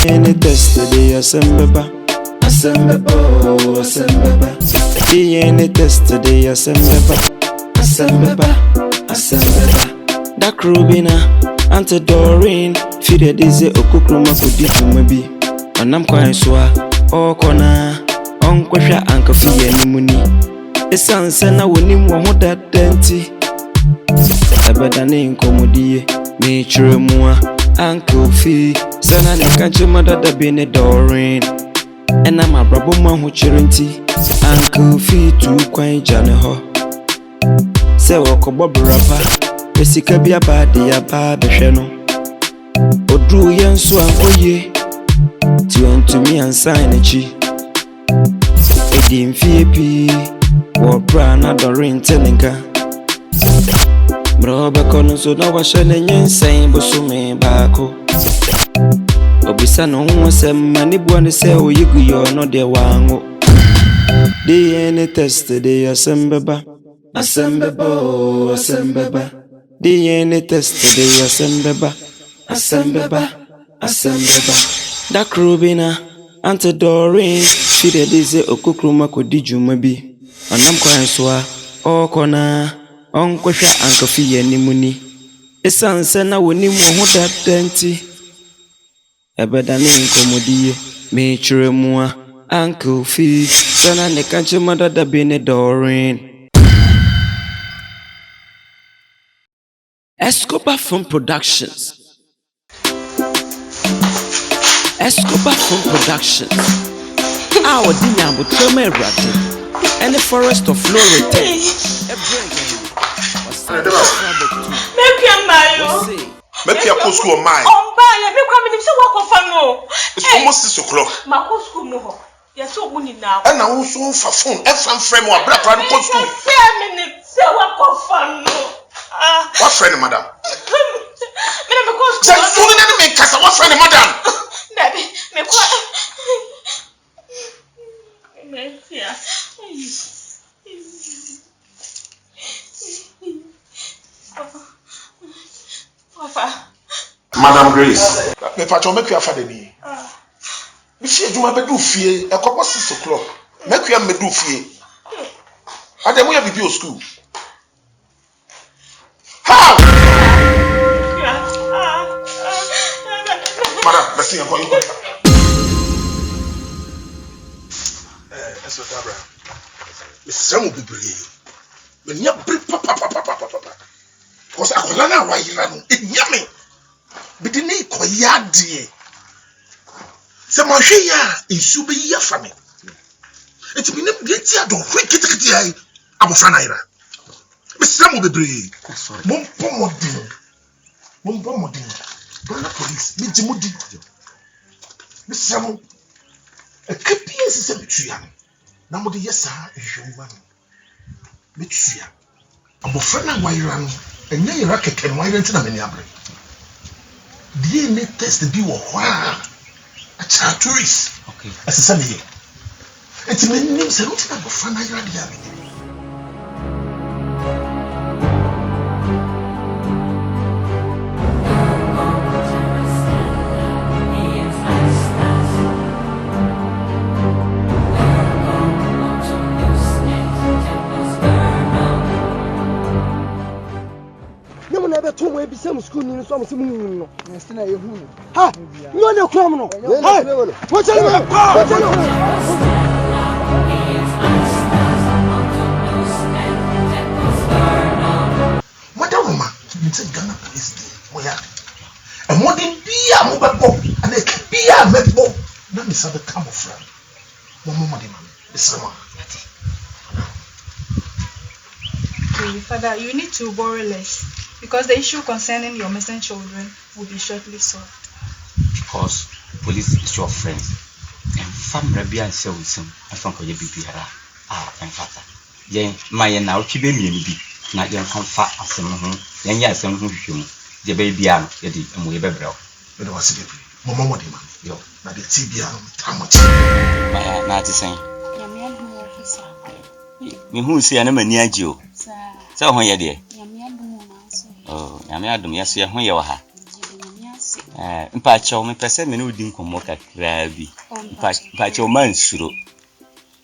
Any test today, assemble, assemble, assemble. Any test today, assemble, assemble, assemble. That Rubina, Ante Doreen, feed dizzy okukruma kudi tumabi. And I'm quite sure, oh corner, Uncle Uncle Fee and Muni. A son send I will name one more that denti. A better name, Comodie, nature more, Uncle Fee. Son, I can't you mother that been a Doreen. And I'm a brabo man who charity. Uncle Fee too quite Janaho. Say, walk a bob rapper. Pesika be a body a baby channel. O drew young swan, oh ye. To me and sign a chi. A dim fee or brown adoring telinka. Broba cono so no was shining yen saying, but so me backo. Obisano was a money one to say, oh, you're not the one. DNA test today, assemble, assemble, assemble. DNA test today, assemble, assemble, assemble. That Rubina, Ante Doreen, she did this okukruma kodi maybe. And I'm quite sure, oh corner, Uncle Uncle Fee and Muni. A son send I will name one that denti. A better name Comodie, nature more, Uncle Fee, son and the country mother that been a Doreen. Escobar from Productions. Escobar from Productions. Our dinner with Tremor Rattle and the forest of Florida. Make your mayo. Make your post school mine. Oh, buy me coming to work of fun. It's almost 6 o'clock. My post school no. You're so winning now. And I also for phone. FM frame or black run post school. 10 minutes. Say work of fun. What friend, madam? Just what friend, madam? Baby, me what? Madam Grace, me patch on make you after me. If you do my bedroom fear, a couple 6 o'clock. Make you me do fear. And then we have to school. How? Madam, let's see you. That's what Abra. Mr. Samu be brave. When you break papa. Because I will learn why you run. It yummy. But the need for yadi. Some of you is to be your family. It's been a great year. Don't quick it. I'm a fan. Mr. Samu be brave. Mompomodin. Brother police, me Jimudi. Mr. Samu, a KPS is a betrayal. Now, what yes, sir, is your man. Betrayal. I'm a friend of Wyran, and then you racket and why don't you have any abre? DNA test the view of a child tourist. Okay. As a Sunday. It's many names, I don't have a friend I ran. Some school in some moon. Ha! You are no criminal. What's Madam, say Ghana police moya and more than be a mobile and they can be a mebo let me say the camouflage mama de man this one okay father you need to borrow less because the issue concerning your missing children will be shortly solved because police is your friends and family be and say with some I found for your BPR and father yen my now chibe me bi na yen kan fa asem ho yen ya asem ho hwehwem je ba bia no ye di mo ye bebrel but was it mama mo de man yo na the tibia no tamochi ma na ti sen me hu se ya na mani agi o se ho ye de oh nyame adom ye so ye ho ye wa ha mpa chawo me pese me no di nkomo kakra bi mpa chawo man suro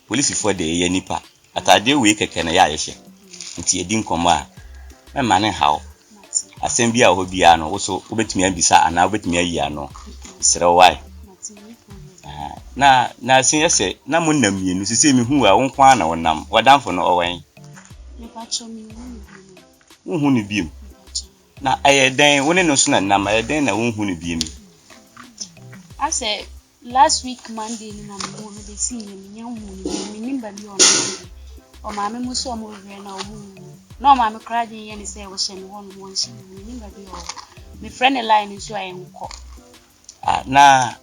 police for de ye nipa atade we keke na ya yehye nti edi nkomo a me mane hawo asem bia ho bia no wo so obetumi abisa ana obetumi ayi ano sere why na sin yese na mo nam mienu sisi mi hu a wo kwa na wonam wadamfo no owen me pacho mi hu ni biem na ayeden woni no so na nam ayeden na wo hu ni biem I said last week Monday ni na mo no be see ni nya hu ni nimba bi ono o ma me mo so mo re na o hu no ma me kra din ye ni say wo hye ni won won hye ni nimba bi o me friend line so ayi nko na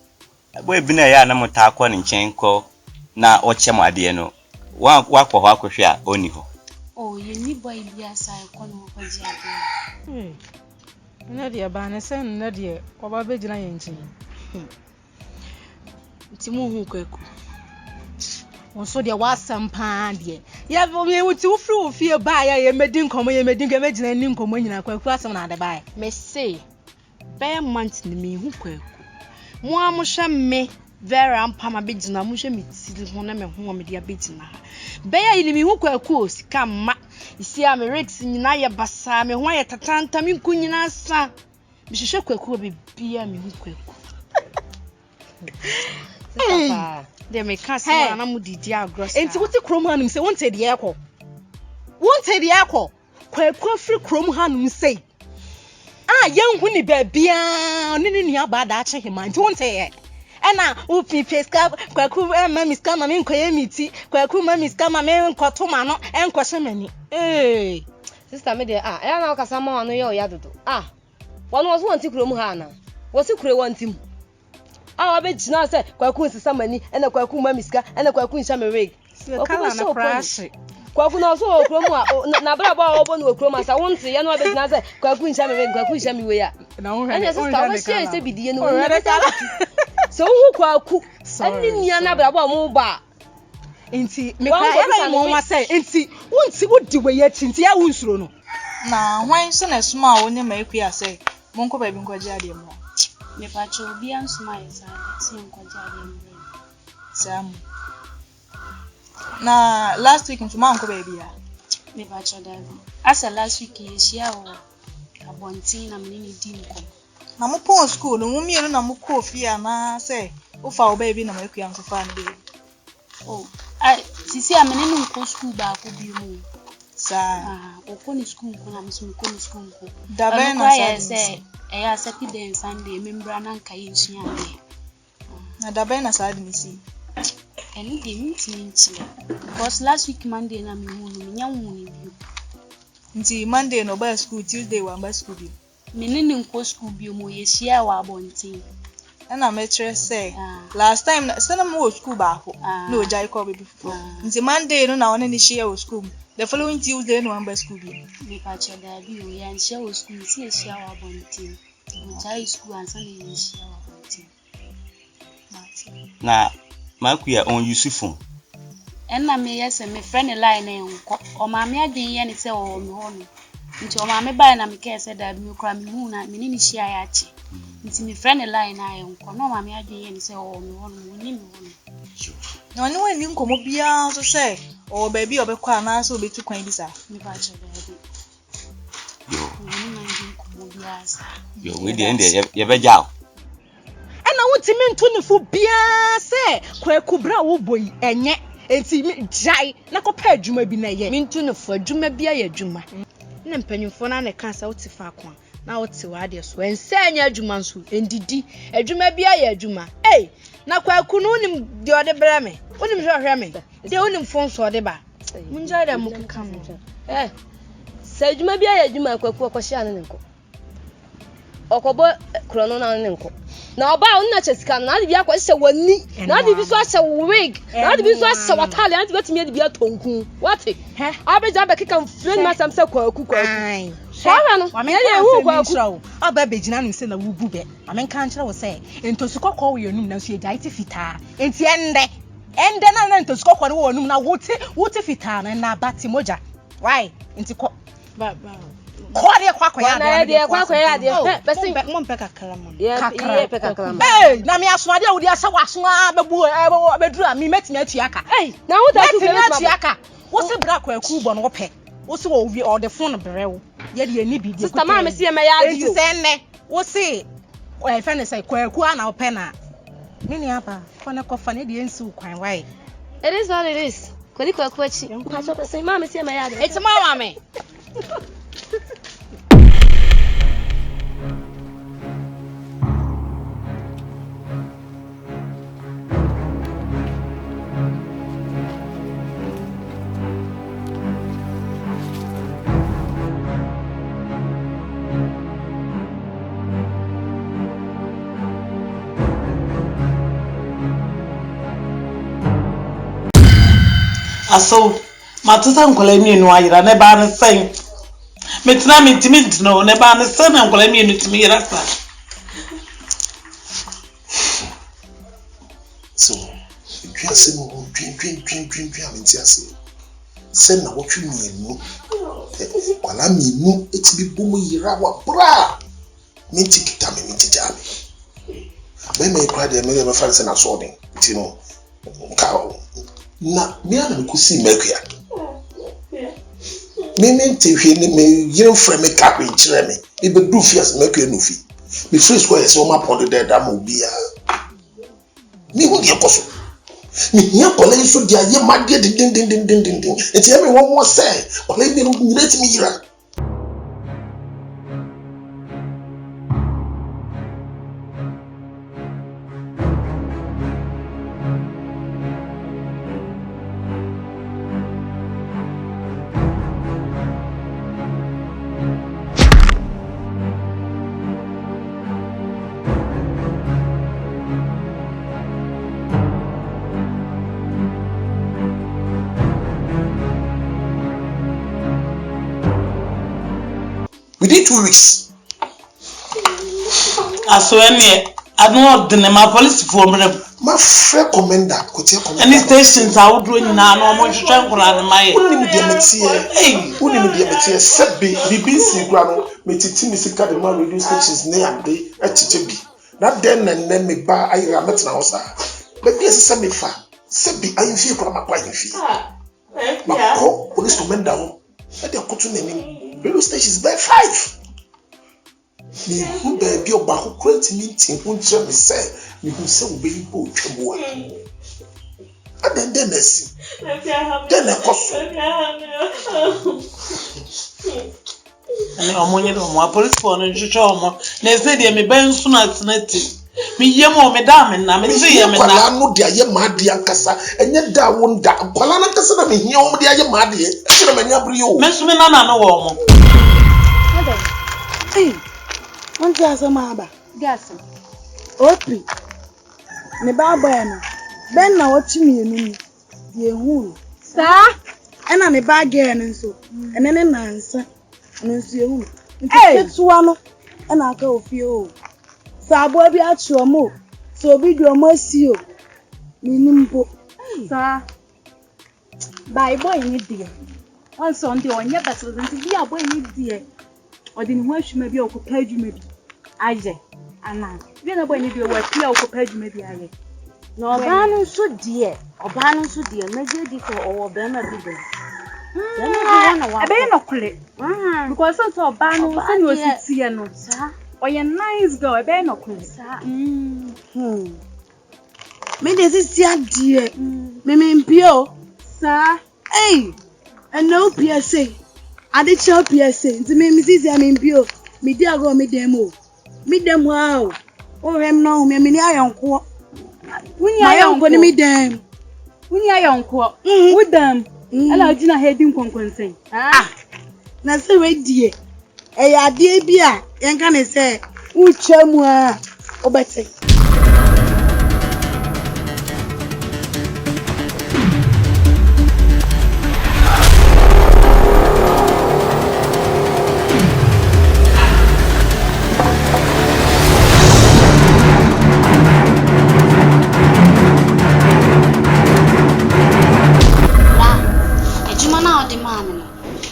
boy bi na ya na mota akọ ni nchen ko na o chem ade no wa kọ ho akohwe a oni ho oh ye ni boy bi asai ko no ko ji ade na dia ba na sen na dia oba be gina ye nchen ti mu hu kwaku won so dia wasam pa dia ya me wuti ufri ofie ba ya ye medin komo ye medin ga megina ni nkomo nyina kwaku asam na ade ba me say be month ni me hu kwaku mo amusha me vera ampa ma begina mo hwe mitiri ho na me ho me dia begina ha be ya ni me hu kwaku o sika ma isi a me rex nyina ye basa me ho ye tatanta me nku nyina sa me hwehwe kwaku be bia me hu kwaku papa de me kasa na mu didi agros enti wote krom hanum se wonte de yakọ kwaku afri krom hanum se yen hu ni ba bia ni ni aba da ache hima nti wonte ye ena u pipeska kwaku mami ska mami nkoye miti kwaku mami ska mami nkoto ma no enko hemani sister me de ya na okasa ma wanu ye o ya dodo wanu waso wanti kuro mu ha na wasi kure wanti mu obe jina se kwaku nsisa mani ena kwaku mami ska ena kwaku nsha meweg kala na crash kwaku na so okro mu na bra ba obo na okro ma sa wonti ye no obe jina se kwaku nsha meweg kwaku nsha mewe ya na wo anya sister we share se bidie no so hu kwaku ani nia na bra ba mu ba enti me kwa ya mo ma say enti wonti wodi we ya tinti ya wunsuro no na hwan so na suma wo ne ma ekua say monko ba bi nkoje ade mo me pacho bi an suma ye sa ti nkoje ade mo sam na last week ntuma nko ba bi ya me pacho davi asa last week ye shia wo abonti na mnini di nko na mo pon school no mo mienu na mo ko fia na say wo fa wo ba bi na ma ekua nko fa nde sisi amenene nko school ba ko bi mu sa okoni school ko na mso okoni school ko da be na say ya Saturday and Sunday membra na nka ye nsua ade na da be na sa ade nisi eni de minti because last week Monday na me hu no nya hu ni bi nti Monday no ba school Tuesday wa ba school bi menene nko school bi mu ye shia wa abontin na metre say last time na sana mo school ba ho no jai ko be before nti Monday no na one ni share school the following Tuesday no ba school bi me pa che da bi o ya share school si e share wa abontin jai school ansa na ye share wa abontin na makuya on Yusufu enna me yese me friend line enko o ma me adin ye ni se o me ho no nti o ma me bai na me ke se da bi kra me hu na me ni share ya chi nti me friend line na enko no ma me adin ye ni se o me ho no ni me ho no na ni wani nkomo bia so say o ba bi obekwa na so obetu kwan bi sa me pa che da bi ni ma ndi nkomo bia sa yo we de ende ye beja na wotimi ntunifu bia se kwaku bra wo boyi enye enti jai na ko pa adwuma bi na ye mintunifu adwuma bia ye adwuma ne mpanyimfo na ne kansa wote fa kwa na wote wade so ensanya adwuma nso endidi adwuma bia ya adwuma na kwaku no nim de ode bra me wonim hwehwe me de wonim fonso ode ba munja da mu keka mo se adwuma bia ya adwuma kwaku okohia ne nko okobo krono na ne nko na oba unna chesika na de bia kwahye wani na de bi so ahye wig na de bi so ahye watale na de betimi de bia tonku what abeja be keka friend masam se kwaku Shara no. Wa me ya hu kwaku. Aba begina no se na wubu be. Ma me kan kire wo se entosu kokko wo yonum na so ye jaiti fitaa. Enti ende na entosu kokko no wo yonum na wote fitaa na abati moja. Why? Enti ko ba Kwade kwako ya de kwako ya de besi mo mpeka kramo kakra peka kramo na me aso de wo de asa waso abebu abedura mi metimi atuaka na wo ta tu atuaka wo se bra kwaku bo no wo pe wo se wo wi o de phone brewo ye de ani bi de sister ma me se me ya di o se nne wo se o fe ne sai kwaku ana wo pe na me ni aba kona kofa ne de ensi kwan why it is what it is kwali kwaku achi pa so se ma me se me ya di it's mama me Aso matusa nkola mienu ayira ne ba ne sen metina mintimint no ne ba ne sen nkola mienu timi yira sa so twa se mo twa amenti ase sen na wotwe mienu kwala mienu etibi bomu yira wa bra minti kita me minti jame me kwa de me fa se na so den ti no ka na me ana kusi mekua me mente hwe ne me yire frame me ka kwen kire me e be du fias mekua no fi me free square so ma pond de da mo bia me hu de koso me hia kola so dia ye ma de din enti e me won mo say kola me no nyire ti me yira within 2 weeks. Aso ene ado de ma police for me ma frɛ commander kotia commander any stations awodro nyina na omo hwehwe nkora ne maye unim de metie sebi BBC gwa no metiti misika de ma radio stations ne ade atete bi na den na me ba ayira metna ho sa ba bi ese me fa sebi ayimfie kora makwa ayimfie ma ko police commander ho e de kotu na ni radio stations by 5 ni hu be bi oba ko create meeting hu nche me say ni hu se obe ibo twemo a adende nesi den ekoso ani omonye do mo police for no hwehwe omo na ese de me ben so na tenati me yemo me da me na me se ye me na no de aye ma de ankasa enye da wo nda kwala na kasa na me hia wo de aye ma de e na me nya bri o me so me na na no wo mo Monti asema aba. Gasa. Opi. Ne baba no. Ben na woti mienu die hu. Sa? Ena ne ba girl nso. Ene ne nansa. Nso ye hu. Ntetua no. Ena aka ofie o. Sa abo bi atwo mo. So obi do mo asi o. Minimpo. Sa. Bai boy ni die. Also ndi onye beso nti bi aboy ni die. Odi ni ho ahwema bi okopa adwuma bi aje ana bi na boy ni bi wa pia okopa adwuma bi aye na oba no so die meje di ko owo be na bi be ebe no kule because so oba no so ni ositie no oye nice girl ebe no kule me de sisi adie me mpio sa and no pia say ade cho PSA nti me misisi am bio me di ago me dem wow o hem no me ni ayonko Wuni ayonko ni me dem Wuni ayonko wudam ala ojina hedi nkonkonsen na se we die e ya de bi a yen ka ne se uche mu a obete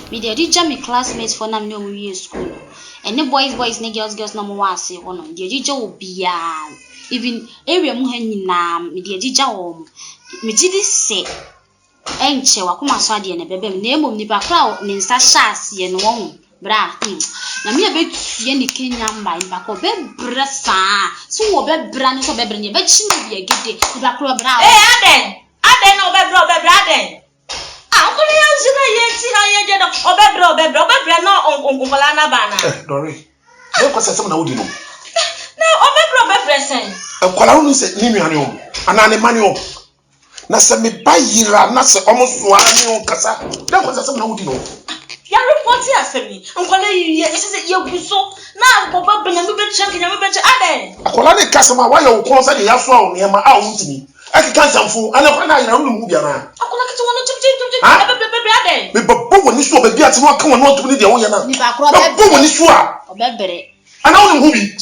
Me dey jam me classmates for nam no we school. And the boys ne girls no mo wase ho no. Dey jija obia. Even area mu ha nyina me dey jija wo. Me gidi se enche wakoma so ade ne bebem na emom nipa kra ne nsa shaase ne wo bra. Na me betue ne Kenya mba nipa ko bebra saa. So wo bebra ne so bebra ne be chi me bia gide nipa kra bra. Aden no bebra aden. Uncle Yanzina yeti na yeje no obebra no onkola na bana. Dori. Dey kwasa sem na wodi no. Na obebra sen. Enkola no se ni nuane o. Ana ne mane o. Na se me bayira na se omo soa ni o kasa. Dey kwasa sem na wodi no. Ya report ya femi. Enkola yi se ye guso na obebra na me be check aden. Akola ne kasa ma wa ye wo kon se de ya so a o ne ma a wo ntimi. Eki kan samfu ana kwa na yina mu bia na. Akola kete wono chip bebra aden. Me babo woni so be bia ti no kan wono ntumi de wo ye na. Ni ba kro bebra. Babo woni so a. Obebere. Ana woni mu bi.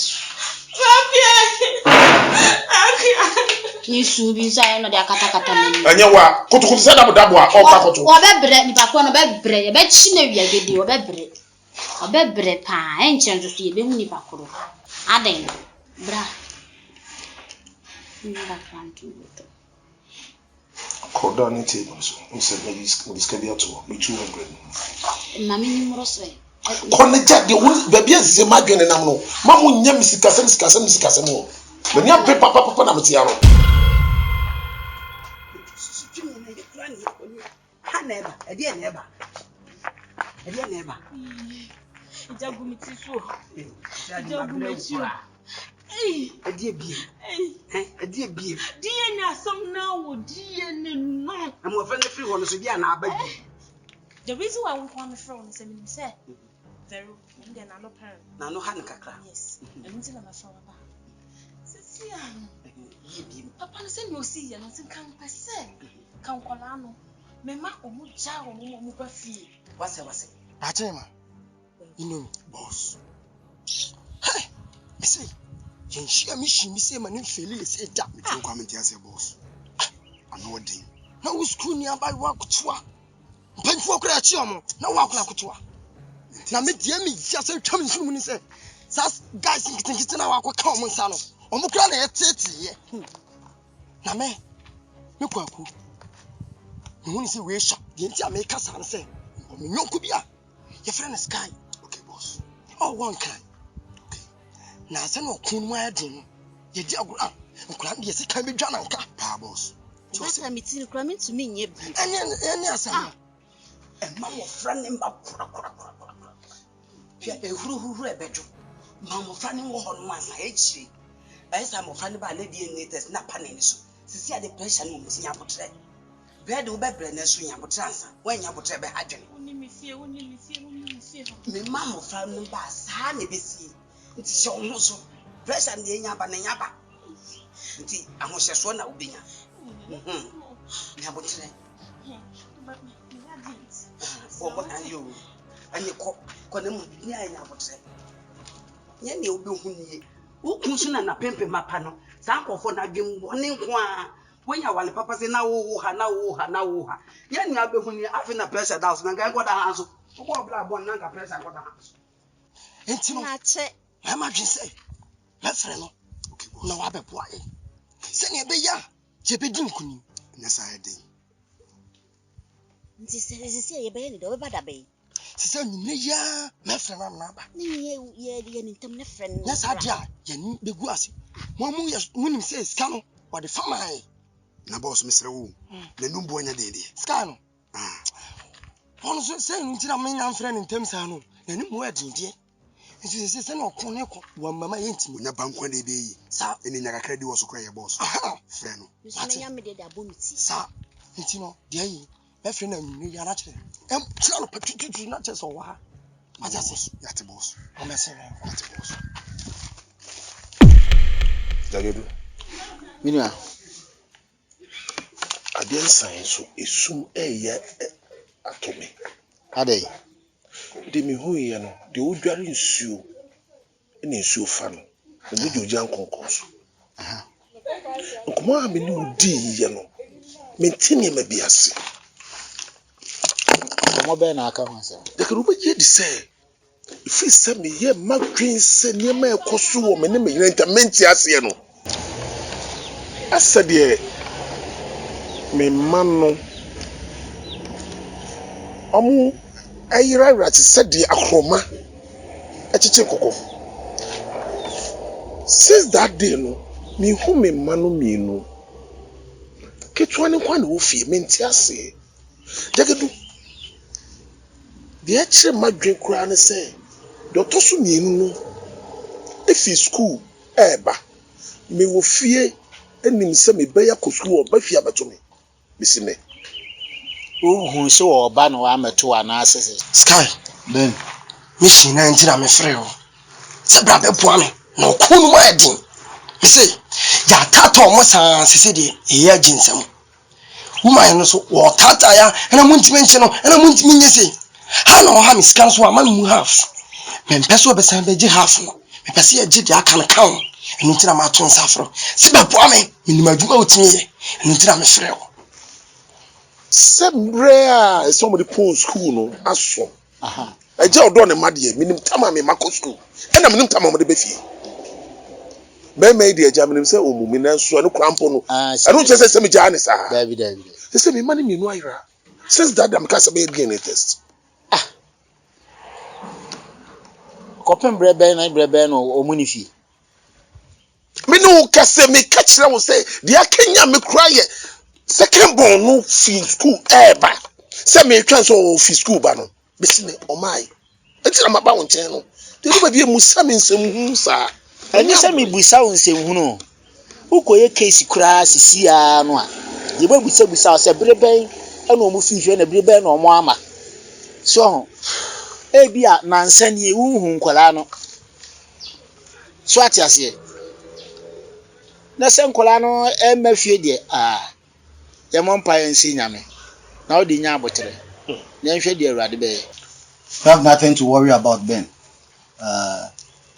Ni subi so ayo no de akata meni. Anya wa kutukutu se dabo a o ka koto. Obebere ni ba kro no bebere ye be chi na wi agedi obebere pa enche nzo so ye be hu ni ba kro. Aden bra. Ni ba kwantu to. Koda ni table so. Nse me diska bia to me 200. Mami ni moroso e. Kone jade won ba bia ze madwene nam no. Ma mo nya misikasem o. Me nya pe papa na meti aro. Ha neba, edi neba. Ijagumiti so. Edi ebie. Edi ebie. Die na some now, die no. I'm a friend free one so dia na abadi. The reason why we want to from is say very then I no parent. Na no han kakra. Yes. And until I'm from ba. Sisi papa say no see ya no tin kan pese. Kan kola no. Me ma omu ja omu ba fie. Wase. Achema. You boss. Hey. Me say Jenshia me say man feel say da me to comment here say boss. I know what day. Now we school nearby work kutua. Mpanfo kura chi omo na wa kura kutua. Na me dia me ya say twam nsu mu say sas guys nkitin na wa kwa ka omo nsa no. Omo kura na yetete ye. Na me kwaku. Me hu ni say we sha. Ye ntia me kasa na say omo nyonko bia. Your friend is Sky. Okay boss. Oh one kind. Na se no kun mu adin ye di agura nkura de se kan bedwa na nka pa boss Just a meeting coming to me nye bi any asama e ma mo friend mba kura pia e huru e bejo ma mo friend wo ho no asa e chiri e sa mo friend ba le DNA test na pa ne so sisi ade pressure no mo si nyabotre bed wo bebre na so nyabotre ansa wa nyabotre be hadwene woni mi fie me ma mo friend mba sa na besi nti se ono so pressure ne nyaba na nyaba nti ahohyeso na obenya nyabotre obo kan yo ani ko ne mu ni ai nyabotre nye ne obi hu nie ukun so na pempe mapa no san kofo na dwem ne nko a wonya wale papa se na wo ha nye ne abehu nie afi na pressure down na ga ngoda ha so ko bla bon na ga pressure ngoda ha so enti no na che ma dwen say mefre no na wa bebo aye se ne be ya je be din kuni na sa ede nti se ye be ni do be badabe se se nyine ya mefre na ba ni ye ni tam ne friend na sa dia ye ni be gu ase mo mu ye munim se ska no wa de fama aye na boss mesre wo na numbo nya de ska no On say until I mean I'm friend in terms I know. And you more dear. And she says, no, Coneco, one mamma ain't me. Never one day, sir, and in a credit was a cry boss. Friend, you say, I'm a dead abunity, sir. It's no, dear, my friend and me are not. Child, but not just over. I just say, that's a boss. I'm a saying, that's a boss. Dagedu. Minia. I didn't sign so it's soon a year at me. Are they? Demi who you know, the old dwelling issue in issue fan. The video jam concourse. Come on, me new D, you know. Maintain him a bias. More than I come myself. The Karuba yet say. If he send me here, my green send near my costume, my name is Mentamenti, you know. I said, yeah, me man, I write said the Akroma, a chichiko. Since that day, no, me who me manu me no. Ketwani one who fee mentiase. Jagedu. The actual madrid crown say, Doctor Sumino, if he's school, eba, me will fear. And him say me beya ko school or bafia beto me. Bisime. Who so or ban or am to an assess. Sky, then. Mission 19 I'm afraid. Say brother Puame, no cool wedding. Me say, ya tato mosa sisidi, here jinsem. Woman no so or tata ya, and I want to mention, and I want to mean say. How no ham is cancel a man who half. Men peso besan beji half no. Me pesi a jid ya can count. And until I'm at Safro. Siba Puame, in my do out me, and until I'm a frail. Some rare somebody pool school no as so. Aha. I just done a maddy, minim tama me mako school. And I'm minim tama with the beefy. May made the exam himself, oh, Mina, so no crampono. I don't just say me Janis, David. They say me money me noira. Since that I'm cast a beginning test. Ah. Copen breben or munifi. Me no kase me catch na say dia Kenya me cry second born no free school eba say me twan so free school ba no be sine o mai enti na maba won chen no de do ba bi musa me nsem hu sa eni say me busa won nsem hu no ukoye case kura sisia no a ye ba busa say breben e no mu fi na breben no mo ama so e bia nansa ne hu nkwala no so atiase na se nkola no emafie de ye mompa yensi nyame na odi nya abotere na nhwe de awurade be. You have nothing to worry about, Ben.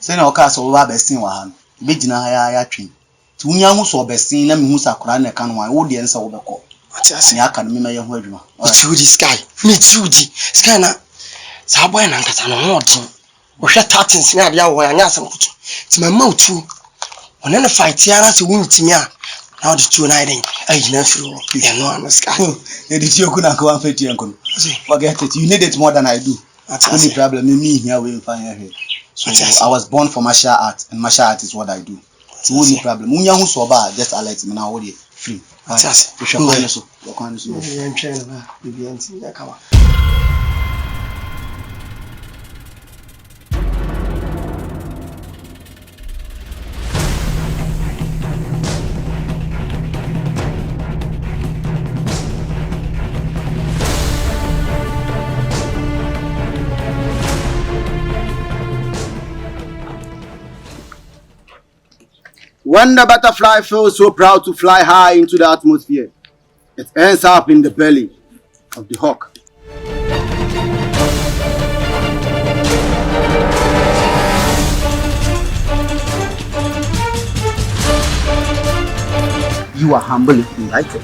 Say na oka so ba besin wa ha no be gina ha ya twen ti unya hu so besin na me hu sakora na kan wa wo de nsa wo beko atiase aka no me ma ye ho adwuma Chudi sky me chudi sky na sa boy na nkata no ho odin wo hwe tatins na ade awo anya asam kutu ti ma ma utu ona na fight ya na se wuntimi a na odi tu na iden agina firo ya no am sky e di tioku na ko afeti enko forget it, you need it more than I do. Only problem me here we find here. So I was born for martial art, and martial art is what I do. Only problem unya hu so ba just alert me na wo dey free. Atiase we shall find so we can so we train na we anti ya kawa. When the butterfly feels so proud to fly high into the atmosphere, it ends up in the belly of the hawk. You are humbly invited.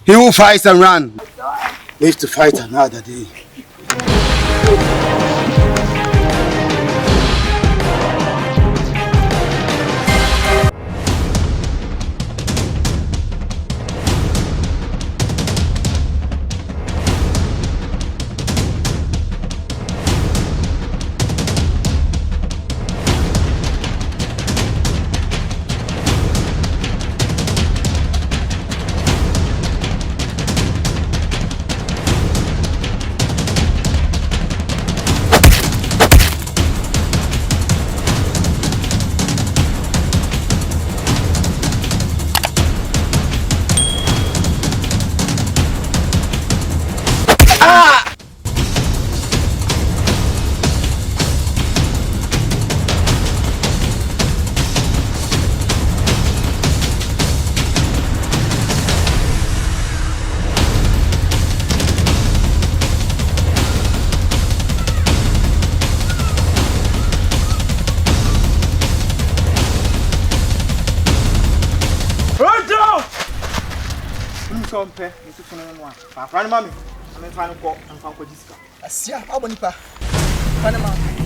He who fights and run lives to fight another day. Asia, abonipa. Panama.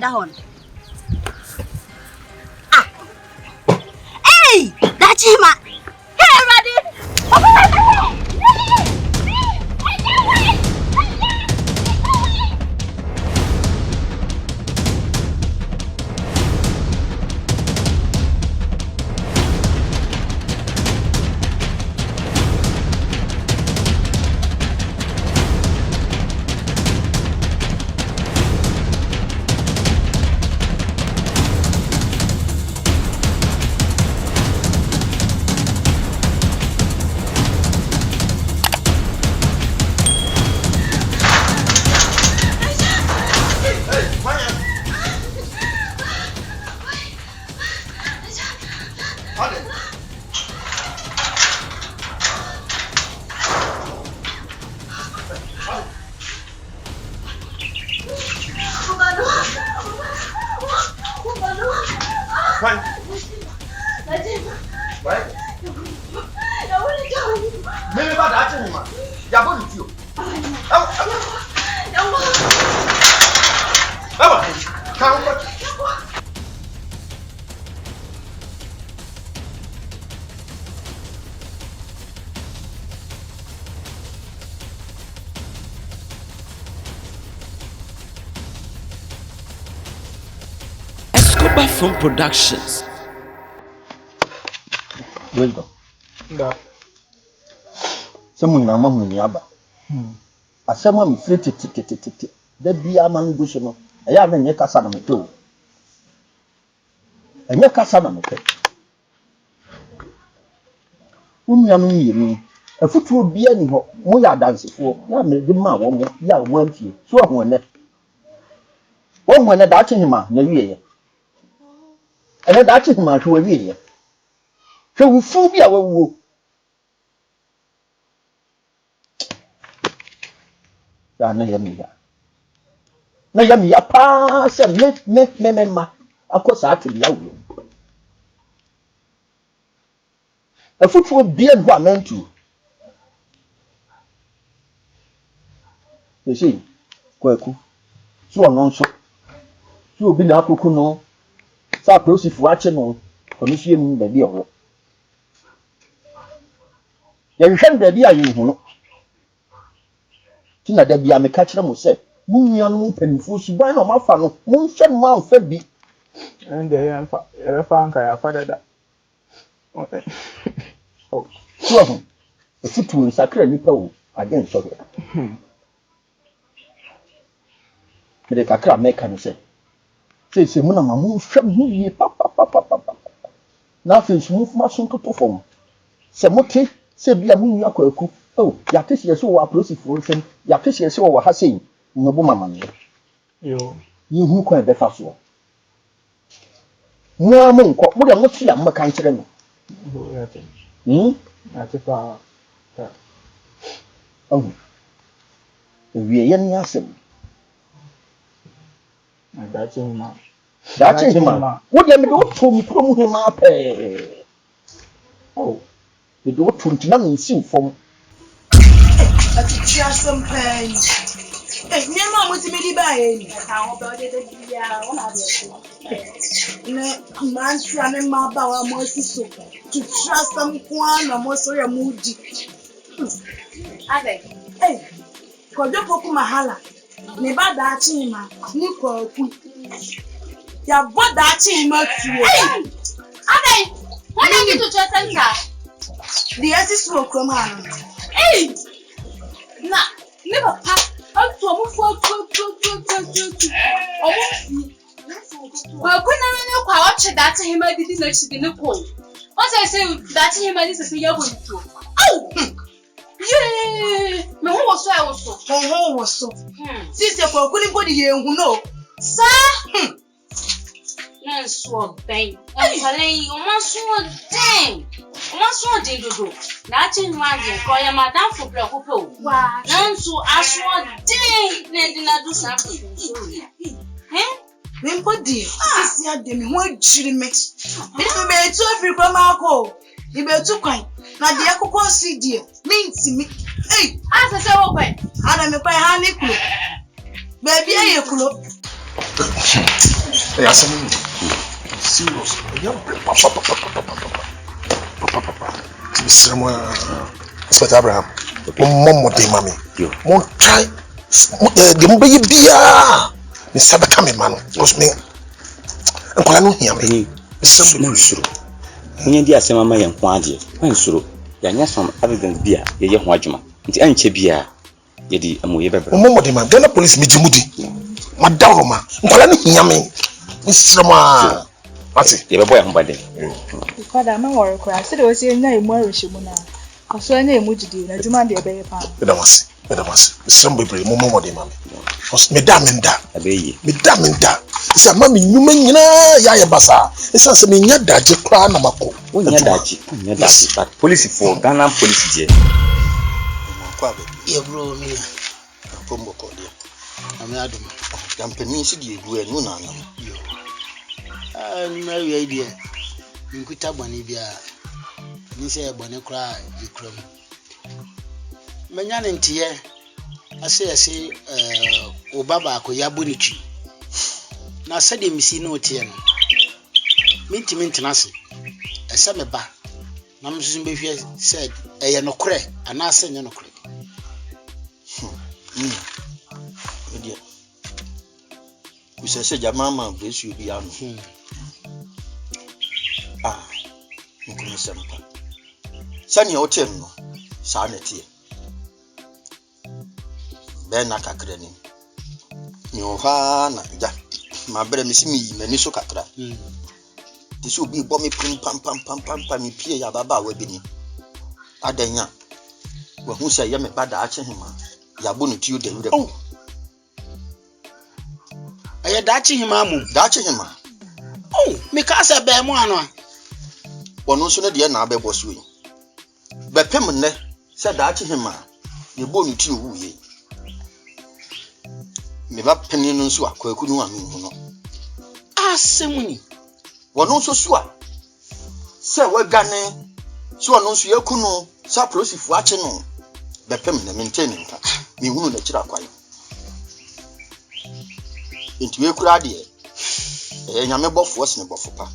Dahon. Ah. Hey, that's him. Hey, ready? Bathroom Productions. Welcome. Someone na mahu ni aba. Asema mi free titi. Da bia man go so no. Eya na nye kasa na meto. Enye kasa na meto. Unya no yemi. Afutuo bia ni ho. Mo ya dansefo. Ya me de ma wo mo. Ya wo anfie. So ho ne. Wo mo ne da che hima na wiye. Ene da che hima hwe wiye. Hwe wo fu bia wo. Ya na yemi ya. Na yemi ya pa se me ma. Akosa atbi ya wo. Afutuo bia ho amantu. You see, Kwaku. So on so. So bi na akoko no. Sa prosifo ache no. Ono hie mu ba bi owo. Ya hwehwem da bi ayi hu no. Ti na da bi ameka kire mo se, munua no panifo suban na mafa no, mun hwe no amfa bi. And they are found I have father. Okay. Oh, so a futu in sacred nipa again so. Me ka kra make am say. Say mu na mamu hwem hu yi papa. Na fe su mu fuma so toto fom. Se mote se bia mu nua Kwaku. Oh, ya tese yeso wa prosifo hwem. Ya tese yeso wa ha sei. No bo mama no. Yo. Yi hu kwa be fa so. Mo amu nko, mo de mo ti am kan kire no. Atipa. Oh. We yen yasem. That's him. That's him. What do you do to from him up? Oh. You do to none see from. That's just some pain. Hey, me mama was me by. How about it? Yeah, one of you. Ne, man, trying my bow, mercy so. To trust someone, or more so you're moody. Hey, because you put my hala. Never that him, Nico. Ya bought that him up to you. Hey, what are you to trust? The assist will come on. Hey, nah, never pass. I'm to move for well, couldn't watch that him. I didn't actually know. What I say that him, I this is me. Oh, yeah, no one was so. I was so. Oh, was so. Sister, for couldn't body here who know. Sir, no, so bang. I'm telling you, must dang. Must do. Nothing magic. Call your madam for Placo. Wow, none so I swore dang. Then I do something. Remember, dear, this year, them what she makes. It will be too free from alcohol. You better too kind. Now, the alcohol see, dear, means me. Hey, as I say, open. I'm a honey club. Baby, I club. Yes, serious. Papa. Inspector Abraham. Mom, de mommy. Mon try. The mobile beer. Ni sabe kame man. Because me. Nkola no hia me. Nsuro. Onye di asema ma yen kwa ade. Nsuro. Ya nya some evidence bia ye ho adwuma. Nti anche bia ye di amoye bebere. Mom de man. Ghana police me jimudi. Madam ma. Nkola no hia me. Nsrama. Ati. Ye bebo ya ho bade. Father, I'm worried. I said, "Was in a more shimona." I saw a name which did. I do mind the baby. Medamasi. Some baby, Momo de mammy. Was Madame Obey. Madame it's a mammy, you mean, ya basa. It's a semi yadaji crown amako. Yadaji, but police for Ghana police jail. Yeah, bro, me. Pombo Cordia. I'm Adam. I'm Penisi, you and Nuna. I'm very idea. You could tap one if you say a bonnet cry, you crumb. Manyan and Tia, I say, Obaba, Koyabunichi. Now said him, see no tian. Minty Mintanasi, a summer bar. Namson Befier said, a no crack, and I send no crack. We say, your mamma, this you be on. nkunu sempa sani otem no saa na tie be na kakra ni ni oha na ja ma bere mi si mi yi mani so kakra ti so bi bo mi pam mi pie ya baba wa bi ni adanya wa hu sha ya me bada ache hima ya bo no ti o de wure oh aye dachi hima oh me ka se be mu ano wono so ne de na abebo so yi be pem ne se dachi hima ye bo no ti o wuye me ba penin no so akwaku no ami hu no asemuni wono so so a se wa gane so wono so yaku no sa prosifo ache no be pem ne maintain nka me hunu na kira kwan enti we kura de nyame bofo se ne bofo pa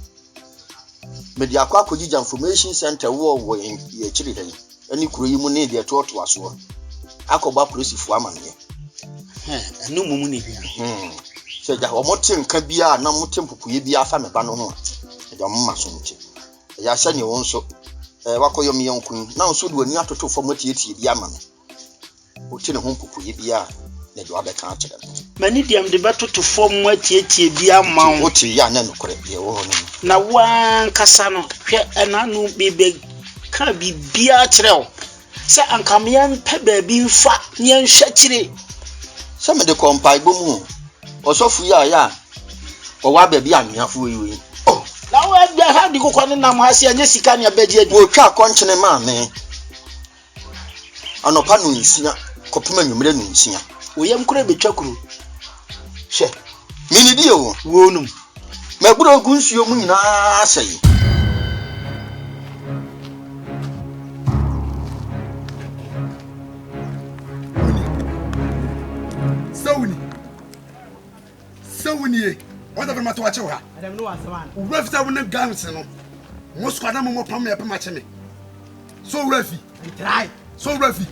me di akwa akogija information center wo ye kiri he ani kuro yi mu ne de to aso akoba prosifo amane anu mumu ne bia se ja omote nka bia na mote mpupuye bia fa me ba no ho ja mma so nche ya sha ne won so wakoyo me yonkun na so de oni atoto fo motie bia ma me o ti ne ho mpupuye bia na de wabeka a kire mani diam de batoto fo motie bia ma o ti ya na nokore bia wo no na wan kasa no hwe enanu bebe ka bibia kire o se ankamyan pe ba bi mfa nyen hwa kire some de kompai bomu osofu ya o wa ba bi anwafo yi oh na wa bia ha di kokwa ne nam ha se anya sika ne abaji adu wo twa konchene ma me anopa no nsia kopema nwumre no nsia oyam kura betwa kuru hwe mini di o wonum magburo ogun nsuo mu nyina asai Sawuni what have matter watch ha adam no wasaman urafta wona gams no mo skwada mo pam ya pam acheme so urafi try so urafi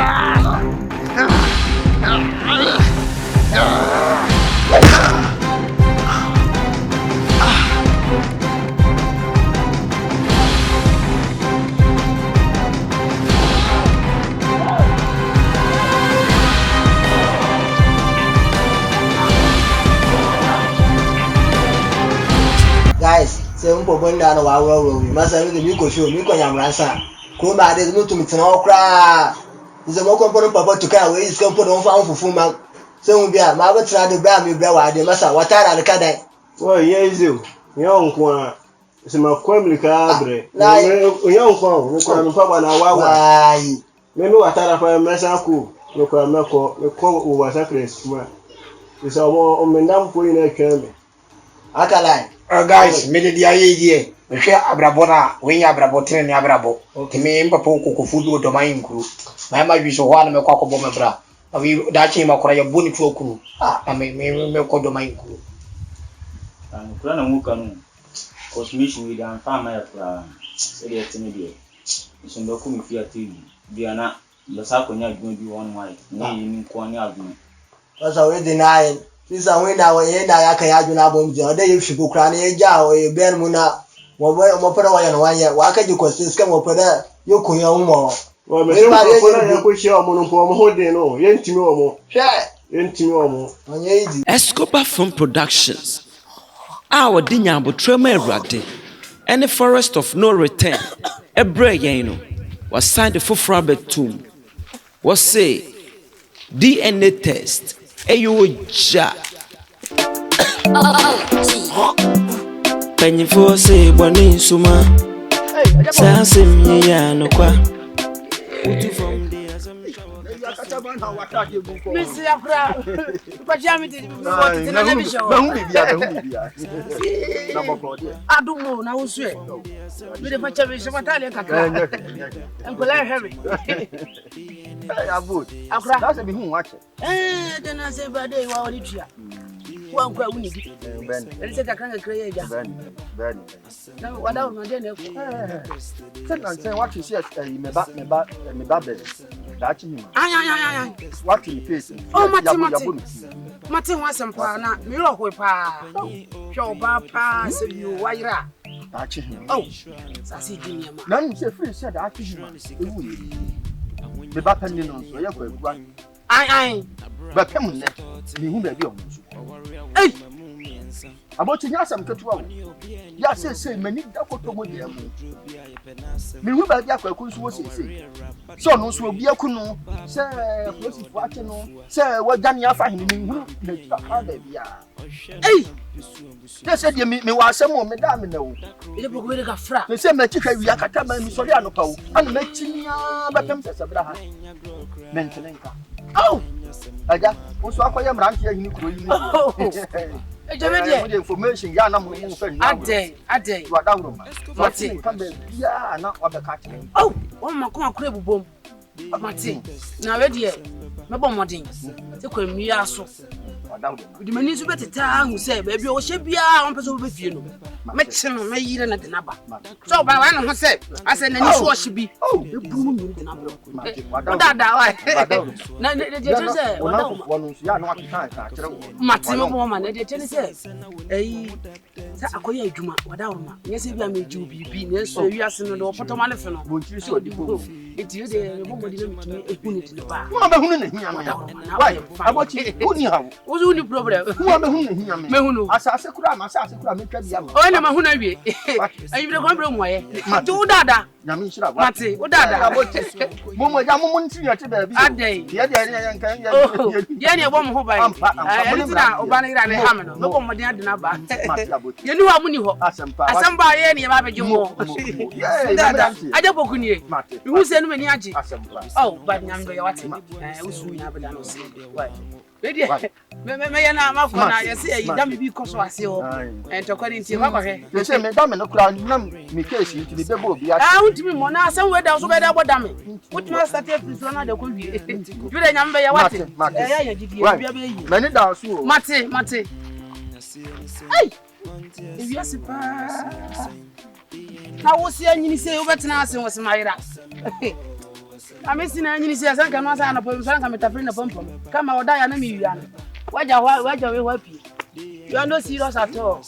Guys, say un popo nda no wa wo masa mi ko show mi ko yamransa ko ba de no to mi tena okra nze mo ko papa to kai we is ko no fa fufu ma se un bia ma ba tra de bra mi bra wa de masa watara de kadai wo yezu yo nko a se ma kwamli ka bre yo nko mi ko mi papa na wa me mi watara fa mesa ku mi ko meko mi ko o wa sakres ma isa o me ndam ko ina kembe akalai guys, me de dia ye me hwe abrabo na we nya abrabo tene ne abrabo timi mpapa kokofu do do man nkuru ma ma hwi so ho na me kwa kobo me bra awi da chi ma kora ya boni fu okuru na me ko do man nkuru kura na muka no cosmission we dan fa ma ya kura se de tene de so ndo ku mi fi ati bia na lo sa ko nya adwuma bi won wai na yi ni ko ni adwuma asa we deny sisa we na we na ya kan ya adwuma bom je o de ye hwigo kura na ye ja o ye ben mu na mo pere wa ya no wa ye wa ka ji ko sika mo pere yo kun ya mo wa me ko na ya ko shi o mo no po mo hode no ye ntimi o mo ye ntimi o mo onye idi Escobar Film Productions. Our Dinyambo Trema Erade and the Forest of No Return. Ebre Yeno was signed for Frabet Tomb. Was say DNA test. Ayo ja. Penny for say Boni Suma. Sansim ya no kwa. Missy Akra, Pajamity, I don't know, now swear. With the Pachavation Battalion, and Polar Harry. I would. Akra, that's a big watch. Then I say, by day, while it's here. One quite winning. Let's take a kind of create. Now, what else, my dear? Say what you said, me back, that's him. What you face? Oh, Martin was some partner, Milo Pa, Joe Papa, so you wire. That's him. Oh, I see Jimmy. None say free said, I think the back and so you're going. I, but come you may be on. Hey, about you, some control. Yes, say many Dakoto. Me who by Yakos was say. So no will be a kuno, sir, watching, sir, what Dania find me. Hey, they said you meet me was some more, Madame. No, it will be a fra. they say, Mexico, we are Catama, Soriano, and Mexico, but them says Abraham. Mentelenka. Oh, I got also I am around here in the information. A day. What down? Martin, come there. Yeah, not what the cat. Oh, my crib boom. Martin, now ready. My bomb wedding. Take me so. The man is better town who say, baby, or she be on person with you. Maximum may eat at the number. So, by one who said, I said, and this was she be. Oh, the boom in the number. Martin, woman, and the tennis says, I call you Juma, whatever. Yes, if I made you be, yes, so you are sending no Potoman. Won't you show the book? It's you there, nobody in the bar. Why, about you? What's the problem? Who am Mehuno? As I said, I make a young. Oh, I'm a Hunabi. Are you the problem? Why? Do Dada. Mati, what Dada? Momo, Yamunti, a day. Yanny, one who by Obana and Hammond. No one, my dear Naba. You knew how many some by any of you more. I don't book you. You send me Yaji. Oh, but younger, what? We have done. Lady, may not have one. I say, you don't be because I see you. And according to you, they say, Madame, no crown, me case you to the devil. I want to be Mona somewhere else where that would damage. What must I take this one? I could be. You remember what? Many dollars, Mate. Hey, if you are surprised, I was saying you say over to us and was my rat. Amesina nyini sia sanka no asa na pom sanka metafri na pom. Kama oda ya na mi wi ana. Waja we wapi. You are not serious at all.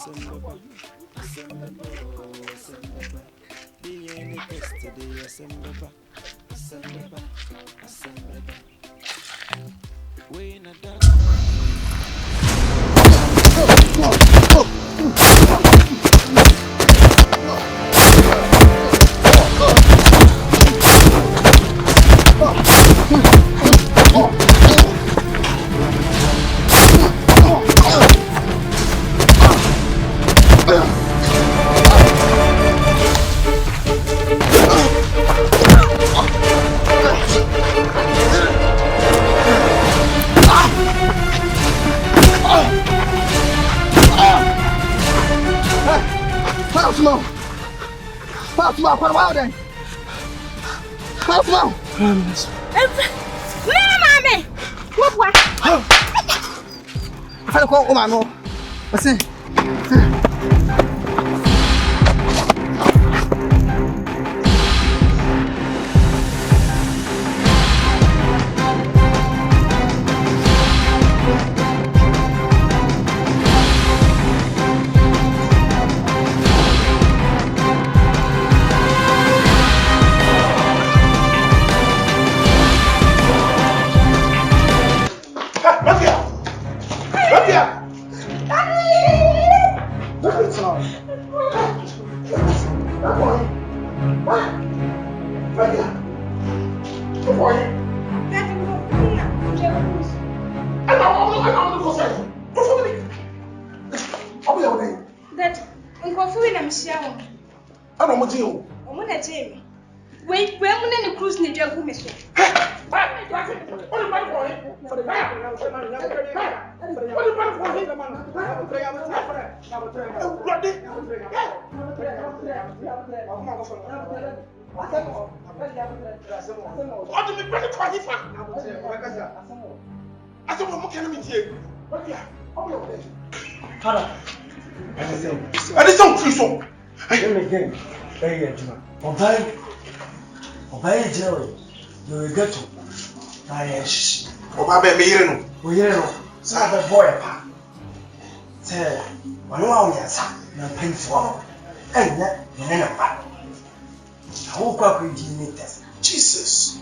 Jesus.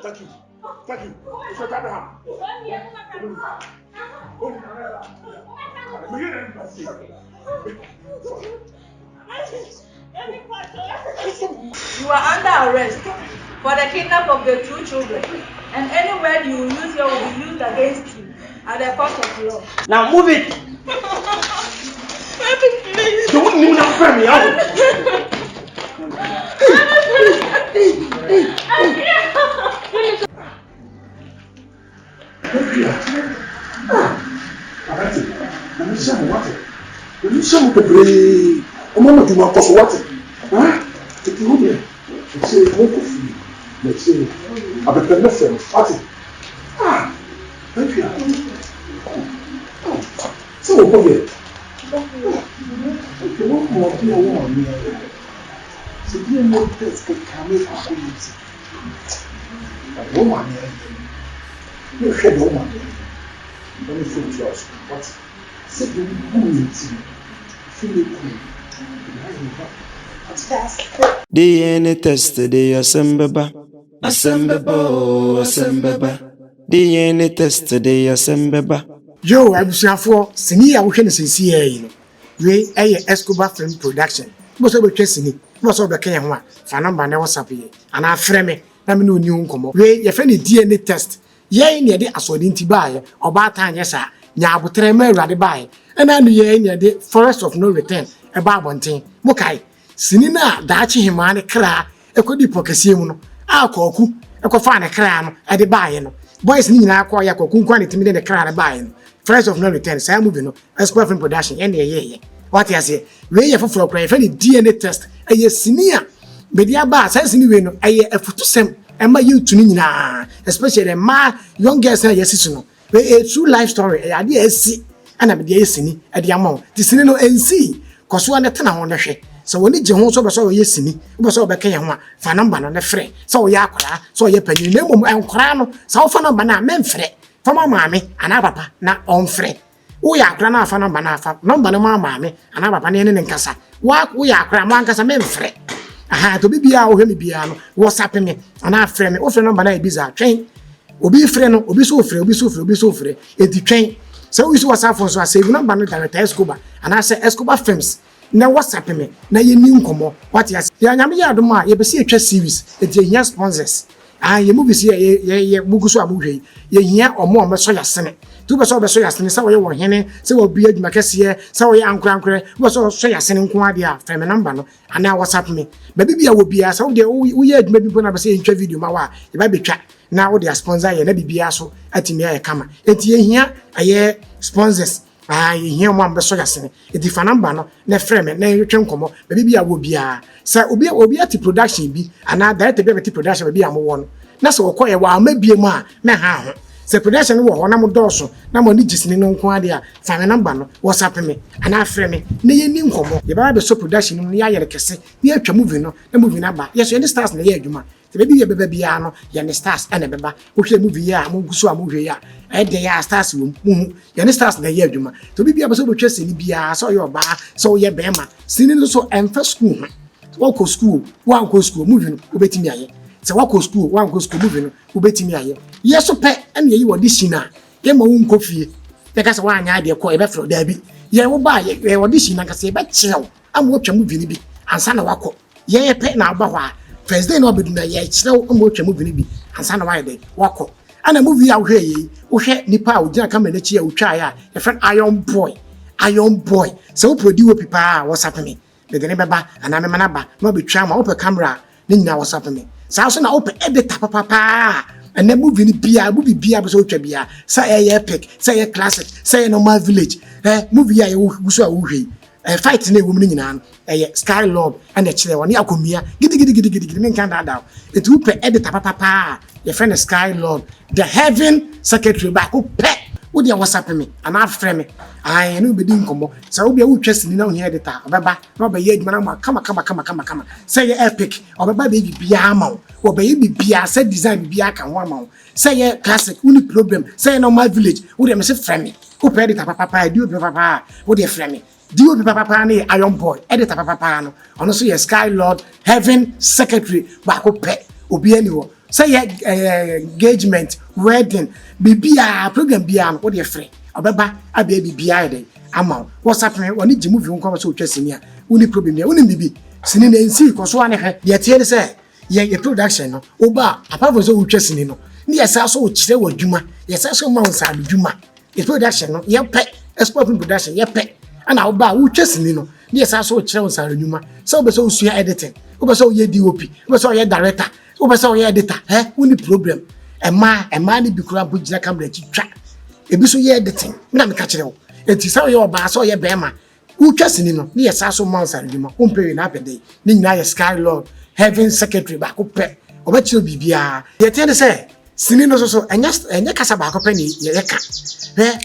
Thank you. Thank you. Mr. Abraham. You are under arrest for the kidnap of the 2 children, and any word you use here will be used against you at the court of law. Now move it. Please. You wouldn't even have me out. So So okay. Okay, what more do you want me? So do you know this can come in community? But woman, you should woman. Let me feel trust. But say the community feel it cool. DNA test the assembaba. DNA test the assembaba. Yo, abusuafo sini a wohwe ne sensi yi no. We Escobar Film Production. Mo so be twesini. Mo so be kan ho a. Fa number na WhatsApp yi. Ana frɛ me na me no ni nkomo. We ye fa ne DNA test. Ye ne de asodi nti baaye. Oba ta anye sa. Nya abotre ma awurade baaye. Ana no ye ne de Forest of No Return. E ba abonten. Mo kai. Sini na daachi hima ne kra. Ekodi pokesie mu no. Akoku. Ekofa ne kra no. E de baaye no. Boys ni nyina akọ ya koku nkwa ne timi de kra ne baaye no. Friends of No Return, say movie no, Escalating Film Production, yeah. What you say? We have for cry, any DNA test, a senior. Media bar says anyway, no, a photo sem, and my you to Nina, especially a young girls, yes, no. A true life story, a idea see, and I'm the sini at the amount. The cinema and see, cause one at 10 on the share. So when it's home, so yes, sini, was all back here, for number on the fray. So yakra, so ye penny, no more and crano, so for number men fray. Fama mami ana papa na onfre wo ya akra na afa number na afa number no mami ana papa ne ne nkasa wa wo ya akra mo ankasa me mfre aha to bibia wo hwe me bia no WhatsApp me ana afre me wo fre number na ebiza twen obi fre no obi so fre edi twen so we so WhatsApp phone so save number no direct Escobar ana say Escobar Films na WhatsApp me na ye ni nkomo what ya nyame ya adom a ye be se etwa series edi hia sponsors ye movies ye buguso abuhwe ye hia omo so yasene tu be so yasene sa wo ye wo hene se wo bia adwuma kese se wo ye ankran wo so yasene nko ade a frame number no ana WhatsApp me ba bibia wo bia sa wo de wo ye adwuma bi na be se ntwa video ma wa ye ba betwa na wo de sponsor ye na bibia so atimi ye kama enti ye hia aye sponsors ye hia mo am be so yasene enti fa number no na frame na yetwe nkomo ba bibia wo bia sa obi ati production bi ana direct be ati production bi amwo no na so koye wa amabie mu a na ha ho se production wo ho na mo doso na mo ni gisini no nko ade a fa me number no WhatsApp me ana frɛ me na ye ni nkomo ye ba be so production no ya yere kese na atwa movie no na movie na ba yes any stars na ye adwuma se be bi ye beba bia no ye ne stars ana beba wo hwɛ movie ya mo guso a mo hwɛ ya e de ya stars wo mu ye ne stars na ye adwuma to bi bia be so bo hwɛ sini bia so ye oba so ye bema sini no so emfa school wako school movie no obetimi aye se wako school movie no obetimi aye yeso pe ene yi wodi shina ye ma wo nkofie be ka se wa anya ade ko e be fro da bi ye wo ba ye wodi shina ka se be kirew am wo twa movie ni bi ansa na wako ye pe na ba hwa first day no obeduna ye kirew am wo twa movie ni bi ansa na wa ye wako ana movie a wo hwe yi wo hwe nipa a wo gina camera na chi a wo twa ya ye friend iron boy se wo produce pipa a WhatsApp me de ne beba ana me manaba no be twa ma open camera ni nyina WhatsApp me sa so na open editor papa and then movie ni bia be so twa bia sa epic sa classic sa normal village movie ya guso a wo hwe fight na ewu ni nyina Sky Lord and the chile woni akomia gidi me kan da it will pe editor papa your friend Sky Lord the heaven secretary back ko pe wo dia WhatsApp me ana frɛ me ai no be di nkomo sa wo bia wo twasini na wo hia editor obeba na oba ye adwuma na ma kama say epic obeba be bibia ma wo be ye bibia say design bibia kan ho ma wo say classic uni problem say normal village wo dia me se frɛ me wo pe editor papa di obi papa wo dia frɛ me di obi papa na iron boy editor papa no ono so ye Sky Lord heaven secretary ba ko pe obi ani wo say engagement wedding bibia program bia no wo de frɛ obeba abia bibia de ama WhatsApp me woni gi movie nko so twa sini a woni problem ya woni bibi sini na nsi ko so ane hwe ye tie say ye production no oba apart so wo twa sini no ni ye sa so wo kire wadwuma ye sa so ma wo sa adwuma ye production no ye pe export production ye pe ana oba wo twa sini no ni ye sa so wo kire wo sa adwuma so be so sua editing wo be so ye DOP wo be so ye director wo be so ye editor woni problem ema ni bikura bugina camera ti twa ebi so ye editing na me ka kire wo enti sa ye oba so ye bema wo twa sini no ni ye sa so ma wo sa adwuma wo mpe na apede ni nyina ye Sky Lord heaven secretary ba ko pe obetio bibia ye tie say sini no so enya kasa ba ko pe ni ye ka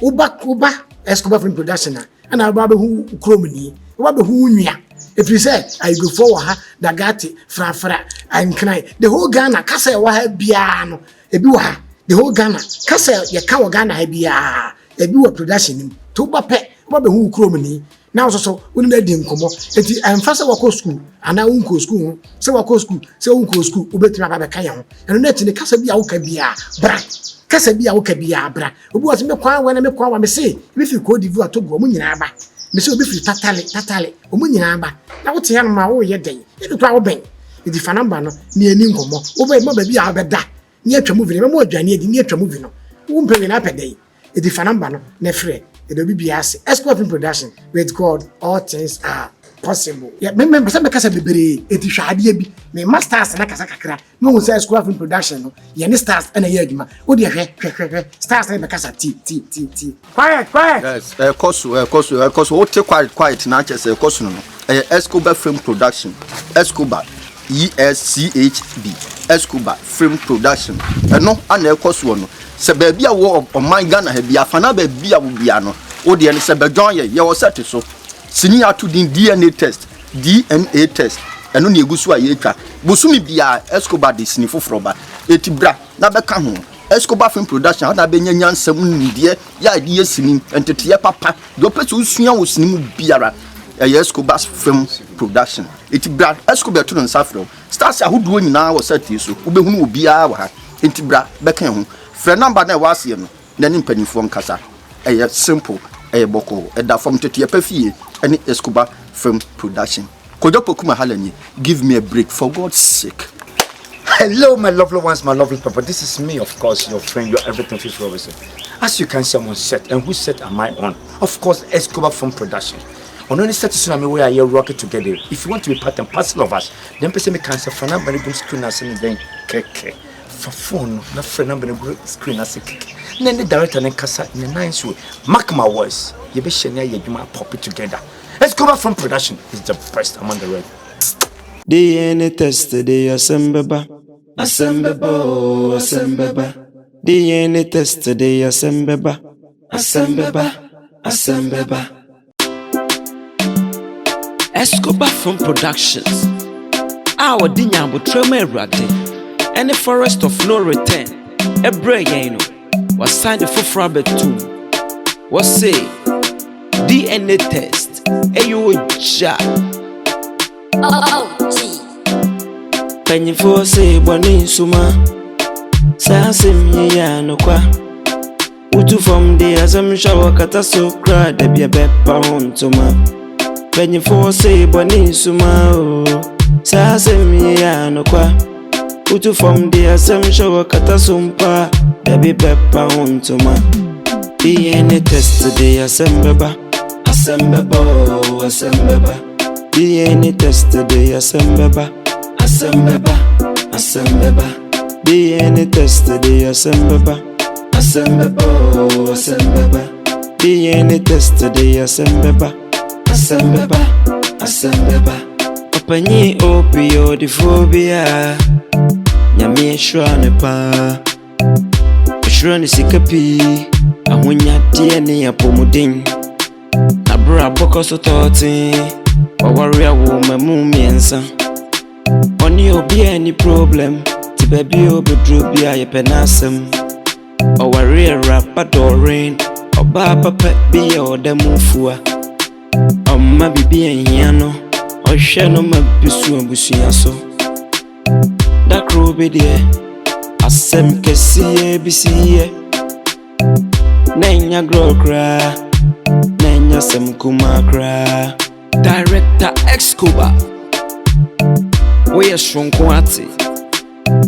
uba Escobar Film Production and I babe who cromini, babe who nya. If you say I go forward the gati fra and cry the whole Ghana kasa wa biano ebiwa the whole Ghana kasa ye ka Ghana ha bia ebiwa production to bape babe who cromini now so we need dem komo eti emfasa wako school ana unko school se wako school se unko school ubetima babe kan ho eno na tini kasa bia wo ka bia bra kasa bia wo ka bia bra obi wase me kwan wa na me kwan wa me se bi fi ko divu atogo mu nyina ba me se obi fi tatale omu nyina ba na wo te ya no ma wo ye den e bi kwa wo ben e di fa number no ni ani nkomo wo ba ba bia abeda ni atwa movie me mo adwane edi ni atwa movie no wo mpe na pede e di fa number no na frɛ e do bi ase Escalating production with God all things are possible. Yeah, me say me kasa bebere e ti hwade bi me masters na kasa kakra me won say Escalating production no ye ne stars na ye adwuma wo de hwɛ stars na be kasa ti quiet yes kosu what take quiet na chese kosu no Escobar Film Production Escobar ESCHB Escobar Film Production no ana kosu no se ba bia wo oman Ghana ha bia fa na ba bia wo bia no wo de ne se ba dwan ye wo set so sini atu din DNA test eno na egusu aye twa bosumi bia Escobar de sini foforo ba etibra na be ka ho Escobar Film Production na be nyanya nsam ndie ya de sini entete papa do pese usua wo sini mu biara Escobar Film Production etibra Escobar to nsafro stars ahodo nyina wo set so wo be hunu obiara wa ha etibra be ka ho frɛ number na wase no na ni mpanifo nkasa simple boko da from tete pafie any Escobar Film Production kojopo kuma halani give me a break for God's sake. Hello my lovely ones, my lovely people, this is me, of course, your friend, your everything Fish Robinson. As you can see, I'm on set, and whose set am I on? Of course, Escobar Film Production. On any set is where I rock it together. If you want to be part and parcel of us, then person me cancer for now very good screen as anything keke for phone na friend number good screen as keke. Then the director and kasa in a nice way. Mark my words. You be shania you pop it together. Escobar Film Production is the best among the red. DNA test the assemble. DNA test the assemble. Escobar Film Productions. Our dinyambo trema erade. And the forest of no return. Ebre yeno. Was signed for Frabet 2. Was say DNA test. Eyo ja. Penny for say boni suma. Sasim ya no kwa. Utu from the assumption wakata so cry de be a bepa hontoma. Penny for say boni suma o. Sasim ya no kwa. Utu from the assumption wakata sumpa de be bepa hontoma. DNA test the assemble. DNA test the assemble. DNA test the assemble. DNA test the assemble. Opani opioid phobia. Nyame shwane pa. Shwane sikapi. Ahunya DNA apomudin. Abra boko so toti. Warrior woman mumiensa. Oni obi any problem. Ti baby obi drobi aye penasem. O warrior rapper dorin. O baba pet be o demufua. O ma bibi enhiano. O hwe no mabisu abusuya so. Da kro be de. Asem kesiye bisiye. Nenya grokra. Nenya sem kumakra. Director Escobar. We are strong quality.